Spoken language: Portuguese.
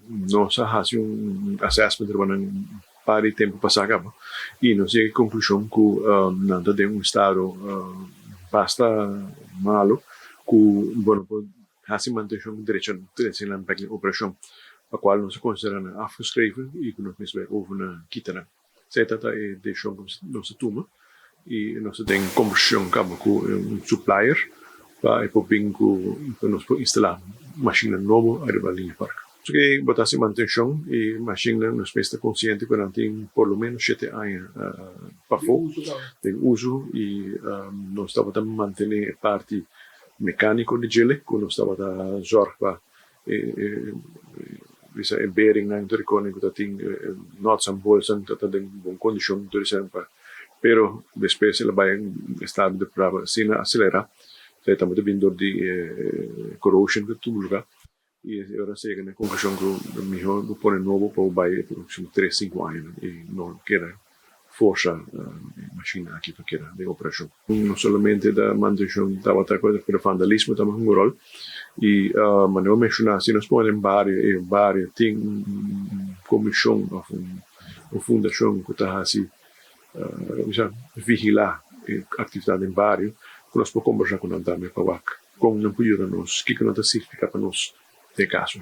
nós fazemos assessment ng pari tempo passado e nós chegamos à conclusão que nada de estado basta malo que bueno assim manutenção de direito na operação a qual nós consideramos afgeschreven e que nós mesmo over na kitana se trata de chão nossa turma e nós temos conversão com supplier para poder nós instalar máquina nova arriba ali parque. Porque botar se manutenção e máquina nós está consciente que não tem por lo menos 7 anos para fora de uso e nós estamos a manter parte mecânico de gele que nós estamos a zorgar bisa bearing na ito recording ko tating knots and bolts ang tatadeng buong kondisyon ito rin pa pero después sila ba yung estado de prueba sina acelera sa itamo de bindor di corrosion que tumulga e ora chega na conclusão que melhor do pôr novo para o bairro por 3-5 anos e não quer força máquina aqui para quer de operação não somente da manutenção da outra coisa que o vandalismo também um rol e mas não mencionar se nós podemos vários tem comissão ou fundação que está assim vigilar a atividade em vários que nós podemos conversar com a dama para com não poder nos que não está significa para nós de caso